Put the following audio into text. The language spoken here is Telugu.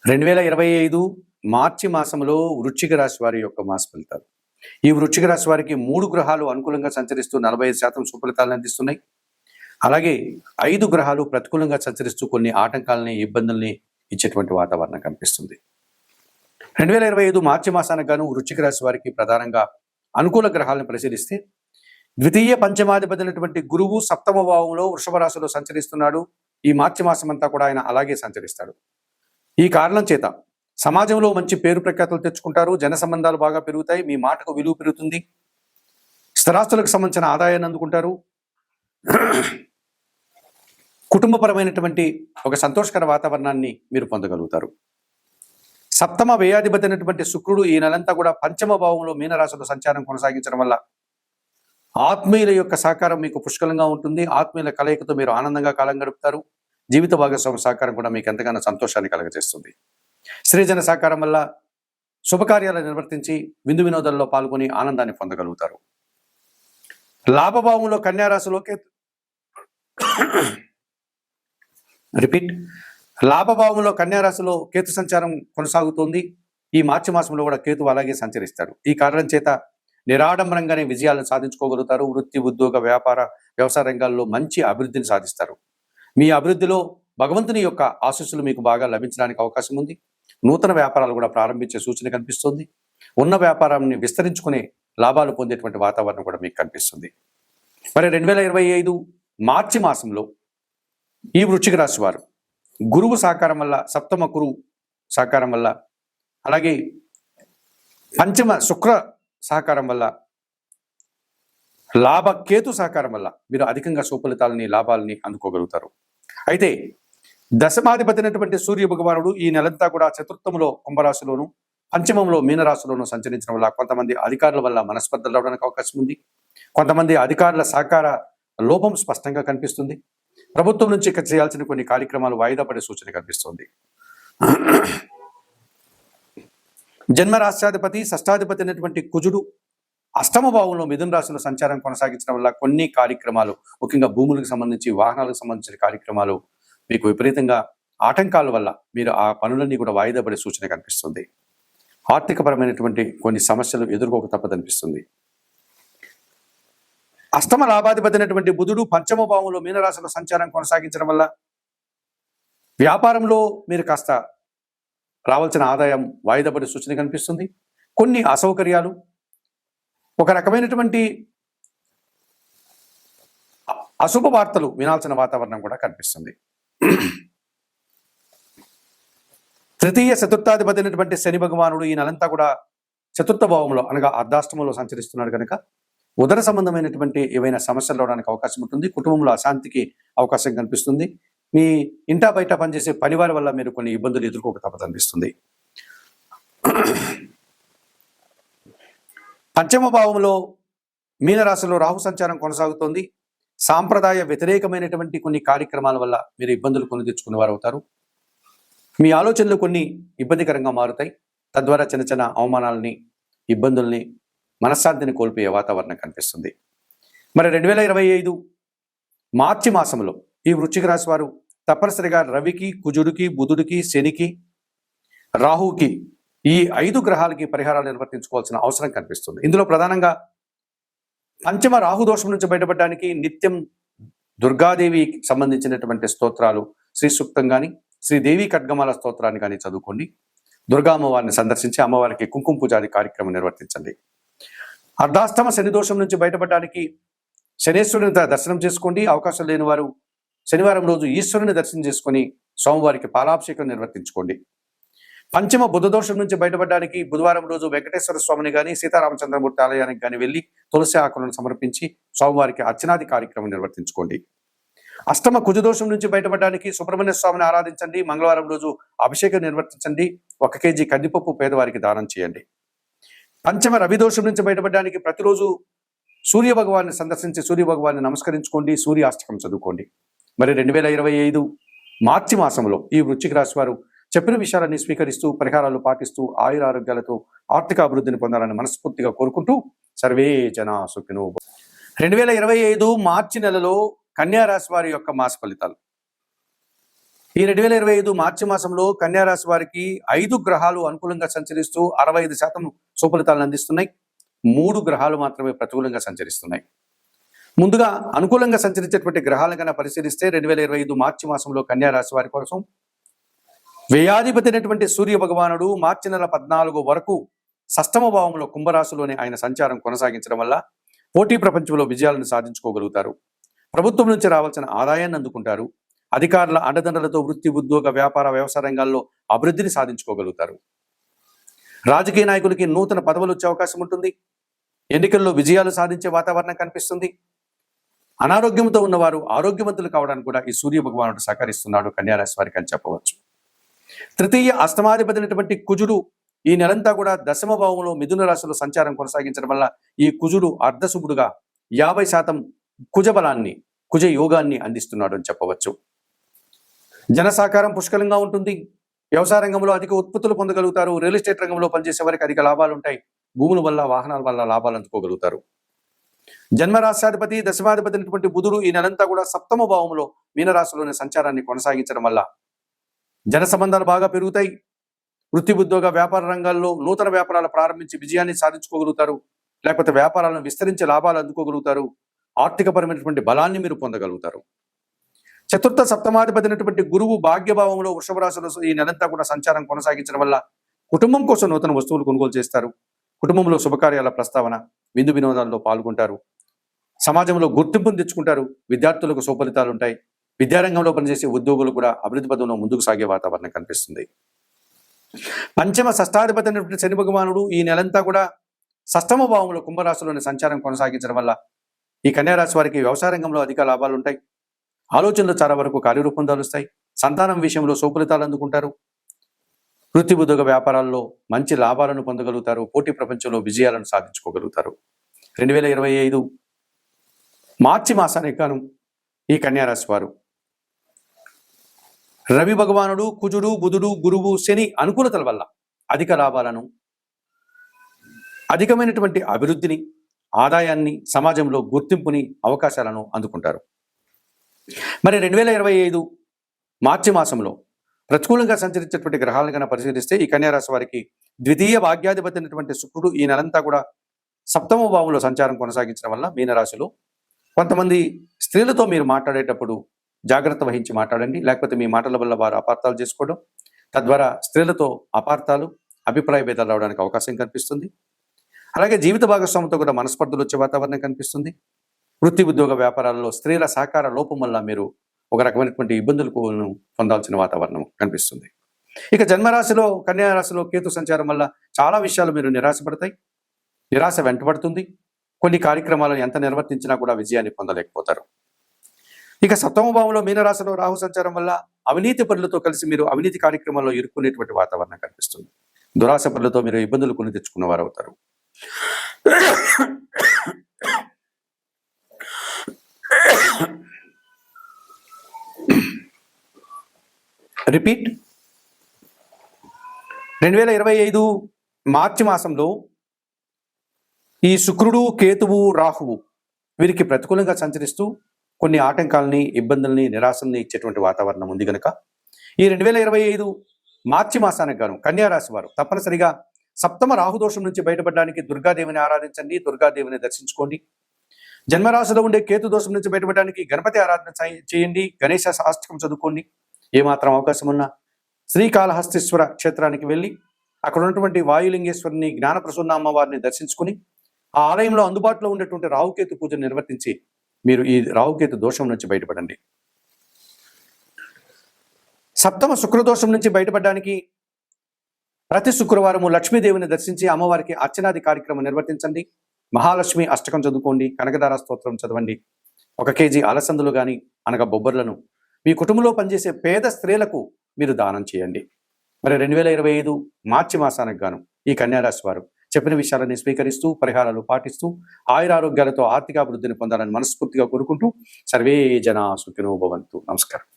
2025 మార్చి మాసంలో వృశ్చిక రాశి వారి యొక్క మాస ఫలితాలు. ఈ వృశ్చిక రాశి వారికి 3 గ్రహాలు అనుకూలంగా సంచరిస్తూ 45% సుఫలితాలను అందిస్తున్నాయి. అలాగే 5 గ్రహాలు ప్రతికూలంగా సంచరిస్తూ కొన్ని ఆటంకాలని, ఇబ్బందుల్ని ఇచ్చేటువంటి వాతావరణం కనిపిస్తుంది. 2025 మార్చి మాసానికి గాను వృశ్చిక రాశి వారికి ప్రధానంగా అనుకూల గ్రహాలను పరిశీలిస్తే ద్వితీయ పంచమాధిపతి అయినటువంటి గురువు సప్తమ భావంలో వృషభ రాశిలో సంచరిస్తున్నాడు. ఈ మార్చి మాసం అంతా కూడా ఆయన అలాగే సంచరిస్తాడు. ఈ కారణం చేత సమాజంలో మంచి పేరు ప్రఖ్యాతులు తెచ్చుకుంటారు. జన సంబంధాలు బాగా పెరుగుతాయి. మీ మాటకు విలువ పెరుగుతుంది. స్థిరాస్తులకు సంబంధించిన ఆదాయాన్ని అందుకుంటారు. కుటుంబపరమైనటువంటి ఒక సంతోషకర వాతావరణాన్ని మీరు పొందగలుగుతారు. సప్తమ వ్యయాధిపతి అయినటువంటి శుక్రుడు ఈ నెలంతా కూడా పంచమ భావంలో మీనరాశిలో సంచారం కొనసాగించడం వల్ల ఆత్మీయుల యొక్క సహకారం మీకు పుష్కలంగా ఉంటుంది. ఆత్మీయుల కలయికతో మీరు ఆనందంగా కాలం గడుపుతారు. జీవిత భాగస్వామి సహకారం కూడా మీకు ఎంతగానో సంతోషాన్ని కలగజేస్తుంది. స్త్రీజన సహకారం వల్ల శుభకార్యాలు నిర్వర్తించి విందు వినోదాల్లో పాల్గొని ఆనందాన్ని పొందగలుగుతారు. లాభభావంలో కన్యారాశిలో లాభభావంలో కన్యారాశిలో కేతు సంచారం కొనసాగుతోంది. ఈ మార్చి మాసంలో కూడా కేతు అలాగే సంచరిస్తాడు. ఈ కారణం చేత నిరాడంబరంగానే విజయాలను సాధించుకోగలుగుతారు. వృత్తి, ఉద్యోగ, వ్యాపార, వ్యవసాయ రంగాల్లో మంచి అభివృద్ధిని సాధిస్తారు. మీ అభివృద్ధిలో భగవంతుని యొక్క ఆశీస్సులు మీకు బాగా లభించడానికి అవకాశం ఉంది. నూతన వ్యాపారాలు కూడా ప్రారంభించే సూచన కనిపిస్తుంది. ఉన్న వ్యాపారాన్ని విస్తరించుకునే లాభాలు పొందేటువంటి వాతావరణం కూడా మీకు కనిపిస్తుంది. మరి 2025 మార్చి మాసంలో ఈ వృశ్చిక రాశి వారు గురువు సహకారం వల్ల, సప్తమ గురువు సహకారం వల్ల, అలాగే పంచమ శుక్ర సహకారం వల్ల, లాభకేతు సహకారం వల్ల మీరు అధికంగా సుఫలితాలని, లాభాలని అందుకోగలుగుతారు. అయితే దశమాధిపతి అయినటువంటి సూర్య భగవానుడు ఈ నెలంతా కూడా చతుర్థంలో కుంభరాశిలోను, పంచమంలో మీనరాశిలోను సంచరించడం వల్ల కొంతమంది అధికారుల వల్ల మనస్పర్ధలు రావడానికి అవకాశం ఉంది. కొంతమంది అధికారుల సహకార లోపం స్పష్టంగా కనిపిస్తుంది. ప్రభుత్వం నుంచి చేయాల్సిన కొన్ని కార్యక్రమాలు వాయిదా పడే సూచన కనిపిస్తుంది. జన్మరాశ్యాధిపతి, షష్టాధిపతి అయినటువంటి కుజుడు అష్టమ భావంలో మిథున రాశిలో సంచారం కొనసాగించడం వల్ల కొన్ని కార్యక్రమాలు, ముఖ్యంగా భూములకు సంబంధించి, వాహనాలకు సంబంధించిన కార్యక్రమాలు మీకు విపరీతంగా ఆటంకాల వల్ల మీరు ఆ పనులన్నీ కూడా వాయిదా పడే సూచన కనిపిస్తుంది. ఆర్థికపరమైనటువంటి కొన్ని సమస్యలు ఎదుర్కోక తప్పదనిపిస్తుంది. అష్టమ లాభాధిపతి అయినటువంటి బుధుడు పంచమ భావంలో మీనరాశిలో సంచారం కొనసాగించడం వల్ల వ్యాపారంలో మీరు కాస్త రావాల్సిన ఆదాయం వాయిదా పడే సూచన కనిపిస్తుంది. కొన్ని అసౌకర్యాలు, ఒక రకమైనటువంటి అశుభ వార్తలు వినాల్సిన వాతావరణం కూడా కనిపిస్తుంది. తృతీయ చతుర్థాధిపతి అయినటువంటి శని భగవానుడు ఈ నెలంతా కూడా చతుర్థ భావంలో అనగా అర్ధాష్టమంలో సంచరిస్తున్నాడు కనుక ఉదర సంబంధమైనటువంటి ఏవైనా సమస్యలు రావడానికి అవకాశం ఉంటుంది. కుటుంబంలో అశాంతికి అవకాశం కనిపిస్తుంది. మీ ఇంటా బయట పనిచేసే పనివారి వల్ల మీరు కొన్ని ఇబ్బందులు ఎదుర్కోక తప్పదనిపిస్తుంది. పంచమ భావంలో మీనరాశిలో రాహు సంచారం కొనసాగుతోంది. సాంప్రదాయ వ్యతిరేకమైనటువంటి కొన్ని కార్యక్రమాల వల్ల మీరు ఇబ్బందులు కొని తెచ్చుకునే వారు అవుతారు. మీ ఆలోచనలు కొన్ని ఇబ్బందికరంగా మారుతాయి. తద్వారా చిన్న చిన్న అవమానాలని, ఇబ్బందుల్ని, మనశ్శాంతిని కోల్పోయే వాతావరణం కనిపిస్తుంది. మరి 2025 మార్చి మాసంలో ఈ వృశ్చిక రాశి వారు తప్పనిసరిగా రవికి, కుజుడికి, బుధుడికి, శనికి, రాహుకి, ఈ 5 గ్రహాలకి పరిహారాలు నిర్వర్తించుకోవాల్సిన అవసరం కనిపిస్తుంది. ఇందులో ప్రధానంగా పంచమ రాహు దోషం నుంచి బయటపడడానికి నిత్యం దుర్గాదేవికి సంబంధించినటువంటి స్తోత్రాలు, శ్రీ సూక్తం కానీ, శ్రీదేవి ఖడ్గమాల స్తోత్రాన్ని కానీ చదువుకోండి. దుర్గా అమ్మవారిని సందర్శించి అమ్మవారికి కుంకుమ పూజాది కార్యక్రమం నిర్వర్తించండి. అర్ధాష్టమ శని దోషం నుంచి బయటపడడానికి శనేశ్వరుని దర్శనం చేసుకోండి. అవకాశం లేని వారు శనివారం రోజు ఈశ్వరుని దర్శనం చేసుకొని సోమవారికి పాలాభిషేకం నిర్వర్తించుకోండి. పంచమ బుధ దోషం నుంచి బయటపడడానికి బుధవారం రోజు వెంకటేశ్వర స్వామిని కానీ, సీతారామచంద్రమూర్తి ఆలయానికి కానీ వెళ్ళి తులసి ఆకులను సమర్పించి సోమవారికి అర్చనాది కార్యక్రమం నిర్వర్తించుకోండి. అష్టమ కుజదోషం నుంచి బయటపడడానికి సుబ్రహ్మణ్య స్వామిని ఆరాధించండి. మంగళవారం రోజు అభిషేకం నిర్వర్తించండి. 1 కేజీ కందిపప్పు పేదవారికి దానం చేయండి. పంచమ రవి దోషం నుంచి బయటపడడానికి ప్రతిరోజు సూర్య భగవాన్ని సందర్శించి సూర్య భగవాన్ని నమస్కరించుకోండి. సూర్యాష్టకం చదువుకోండి. మరి 2025 మార్చి మాసంలో ఈ వృశ్చిక రాశి వారు చెప్పిన విషయాలన్నీ స్వీకరిస్తూ, పరిహారాలు పాటిస్తూ, ఆయురారోగ్యాలతో ఆర్థిక అభివృద్ధిని పొందాలని మనస్ఫూర్తిగా కోరుకుంటూ సర్వే జనా సుఖినో. 2025 మార్చి నెలలో కన్యా రాశి వారి యొక్క మాస ఫలితాలు. ఈ 2025 మార్చి మాసంలో కన్యా రాశి వారికి 5 గ్రహాలు అనుకూలంగా సంచరిస్తూ 65% సుఫలితాలను అందిస్తున్నాయి. 3 గ్రహాలు మాత్రమే ప్రతికూలంగా సంచరిస్తున్నాయి. ముందుగా అనుకూలంగా సంచరించేటువంటి గ్రహాలను కన్నా పరిశీలిస్తే 2025 మార్చి మాసంలో కన్యా రాశి వారి కోసం వ్యయాధిపతి అయినటువంటి సూర్య భగవానుడు మార్చి నెల 14 వరకు షష్టమ భావంలో కుంభరాశిలోనే ఆయన సంచారం కొనసాగించడం వల్ల పోటీ ప్రపంచంలో విజయాలను సాధించుకోగలుగుతారు. ప్రభుత్వం నుంచి రావాల్సిన ఆదాయాన్ని అందుకుంటారు. అధికారుల అండదండలతో వృత్తి, ఉద్యోగ, వ్యాపార, వ్యవసాయ రంగాల్లో అభివృద్ధిని సాధించుకోగలుగుతారు. రాజకీయ నాయకులకి నూతన పదవులు వచ్చే అవకాశం ఉంటుంది. ఎన్నికల్లో విజయాలు సాధించే వాతావరణం కనిపిస్తుంది. అనారోగ్యంతో ఉన్నవారు ఆరోగ్యవంతులు కావడానికి కూడా ఈ సూర్య భగవానుడు సహకరిస్తున్నాడు కన్యారాశి వారికి అని చెప్పవచ్చు. తృతీయ అష్టమాధిపతి అయినటువంటి కుజుడు ఈ నెలంతా కూడా దశమ భావంలో మిథున రాశిలో సంచారం కొనసాగించడం వల్ల ఈ కుజుడు అర్ధశుభుడుగా 50% కుజబలాన్ని, కుజ యోగాన్ని అందిస్తున్నాడు అని చెప్పవచ్చు. జన సహకారం పుష్కలంగా ఉంటుంది. వ్యవసాయ రంగంలో అధిక ఉత్పత్తులు పొందగలుగుతారు. రియల్ ఎస్టేట్ రంగంలో పనిచేసే వారికి అధిక లాభాలు ఉంటాయి. భూముల వల్ల, వాహనాల వల్ల లాభాలు అందుకోగలుగుతారు. జన్మరాశ్యాధిపతి దశమాధిపతి అయినటువంటి బుధుడు ఈ నెలంతా కూడా సప్తమ భావంలో మీనరాశిలోని సంచారాన్ని కొనసాగించడం వల్ల జన సంబంధాలు బాగా పెరుగుతాయి. వృత్తి, ఉద్యోగ, వ్యాపార రంగాల్లో నూతన వ్యాపారాలు ప్రారంభించి విజయాన్ని సాధించుకోగలుగుతారు. లేకపోతే వ్యాపారాలను విస్తరించి లాభాలు అందుకోగలుగుతారు. ఆర్థికపరమైనటువంటి బలాన్ని మీరు పొందగలుగుతారు. చతుర్థ సప్తమాధిపతి అయినటువంటి గురువు భాగ్యభావంలో వృషభ రాశిలో ఈ నెలంతా కూడా సంచారం కొనసాగించడం వల్ల కుటుంబం కోసం నూతన వస్తువులు కొనుగోలు చేస్తారు. కుటుంబంలో శుభకార్యాల ప్రస్తావన, విందు వినోదాల్లో పాల్గొంటారు. సమాజంలో గుర్తింపును తెచ్చుకుంటారు. విద్యార్థులకు సుఫలితాలు ఉంటాయి. విద్యారంగంలో పనిచేసే ఉద్యోగులు కూడా అభివృద్ధి పదంలో ముందుకు సాగే వాతావరణం కనిపిస్తుంది. పంచమ షష్టాధిపతి అయినటువంటి శని భగవానుడు ఈ నెలంతా కూడా షష్టమ భావంలో కుంభరాశిలోని సంచారం కొనసాగించడం వల్ల ఈ కన్యారాశి వారికి వ్యవసాయ రంగంలో అధిక లాభాలు ఉంటాయి. ఆలోచనలు చాలా వరకు కార్యరూపం దాలుస్తాయి. సంతానం విషయంలో సుఫలితాలు అందుకుంటారు. వృత్తి, ఉద్యోగ, వ్యాపారాల్లో మంచి లాభాలను పొందగలుగుతారు. పోటీ ప్రపంచంలో విజయాలను సాధించుకోగలుగుతారు. 2025 మార్చి మాసానికి గాను ఈ కన్యారాశి వారు రవి భగవానుడు, కుజుడు, బుధుడు, గురువు, శని అనుకూలతల వల్ల అధిక లాభాలను, అధికమైనటువంటి అభివృద్ధిని, ఆదాయాన్ని, సమాజంలో గుర్తింపుని, అవకాశాలను అందుకుంటారు. మరి 2025 మార్చి మాసంలో ప్రతికూలంగా సంచరించేటువంటి గ్రహాలను కన్నా పరిశీలిస్తే ఈ కన్యారాశి వారికి ద్వితీయ భాగ్యాధిపతి అయినటువంటి శుక్రుడు ఈ నెలంతా కూడా సప్తమ భావంలో సంచారం కొనసాగించడం వల్ల మీనరాశిలో కొంతమంది స్త్రీలతో మీరు మాట్లాడేటప్పుడు జాగ్రత్త వహించి మాట్లాడండి. లేకపోతే మీ మాటల వల్ల వారు అపార్థాలు చేసుకోవడం, తద్వారా స్త్రీలతో అపార్థాలు, అభిప్రాయ భేదాలు రావడానికి అవకాశం కనిపిస్తుంది. అలాగే జీవిత భాగస్వామితో కూడా మనస్పర్ధలు వచ్చే వాతావరణం కనిపిస్తుంది. వృత్తి, ఉద్యోగ, వ్యాపారాల్లో స్త్రీల సహకార లోపం వల్ల మీరు ఒక రకమైనటువంటి ఇబ్బందులకు పొందాల్సిన వాతావరణం కనిపిస్తుంది. ఇక జన్మరాశిలో కన్యారాశిలో కేతు సంచారం వల్ల చాలా విషయాలు మీరు నిరాశపడతాయి. నిరాశ వెంటబడుతుంది. కొన్ని కార్యక్రమాలను ఎంత నిర్వర్తించినా కూడా విజయాన్ని పొందలేకపోతారు. ఇక సప్తమ భావంలో మీనరాశిలో రాహు సంచారం వల్ల అవినీతి పనులతో కలిసి మీరు అవినీతి కార్యక్రమాల్లో ఇరుక్కునేటువంటి వాతావరణం కనిపిస్తుంది. దురాశ పనులతో మీరు ఇబ్బందులు కొని తెచ్చుకున్న వారు అవుతారు. రిపీట్ 2025 మార్చి మాసంలో ఈ శుక్రుడు, కేతువు, రాహువు వీరికి ప్రతికూలంగా సంచరిస్తూ కొన్ని ఆటంకాలని, ఇబ్బందుల్ని, నిరాశల్ని ఇచ్చేటువంటి వాతావరణం ఉంది కనుక ఈ 2025 మార్చి మాసానికి గాను కన్యారాశి వారు తప్పనిసరిగా సప్తమ రాహుదోషం నుంచి బయటపడడానికి దుర్గాదేవిని ఆరాధించండి. దుర్గాదేవిని దర్శించుకోండి. జన్మరాశిలో ఉండే కేతు దోషం నుంచి బయటపడడానికి గణపతి ఆరాధన చేయండి. గణేశ శాస్త్రం చదువుకోండి. ఏమాత్రం అవకాశం ఉన్నా శ్రీకాళహస్తీశ్వర క్షేత్రానికి వెళ్ళి అక్కడ ఉన్నటువంటి వాయులింగేశ్వరిని, జ్ఞానప్రసన్న అమ్మవారిని దర్శించుకుని ఆ ఆలయంలో అందుబాటులో ఉండేటువంటి రాహుకేతు పూజను నిర్వర్తించి మీరు ఈ రాహుకేతు దోషం నుంచి బయటపడండి. సప్తమ శుక్రదోషం నుంచి బయటపడడానికి ప్రతి శుక్రవారము లక్ష్మీదేవిని దర్శించి అమ్మవారికి అర్చనాది కార్యక్రమం నిర్వర్తించండి. మహాలక్ష్మి అష్టకం చదువుకోండి. కనకదార స్తోత్రం చదవండి. 1 కేజీ అలసందులు కానీ అనగా బొబ్బర్లను మీ కుటుంబంలో పనిచేసే పేద స్త్రీలకు మీరు దానం చేయండి. మరి 2025 మార్చి మాసానికి గాను ఈ కన్యారాశి వారు చెప్పిన విషయాలని స్వీకరిస్తూ పరిహారాలు పాటిస్తూ ఆయురారోగ్యాలతో ఆర్థికాభివృద్ధిని పొందాలని మనస్ఫూర్తిగా కోరుకుంటూ సర్వే జనా సుఖినో భవంతు. నమస్కారం.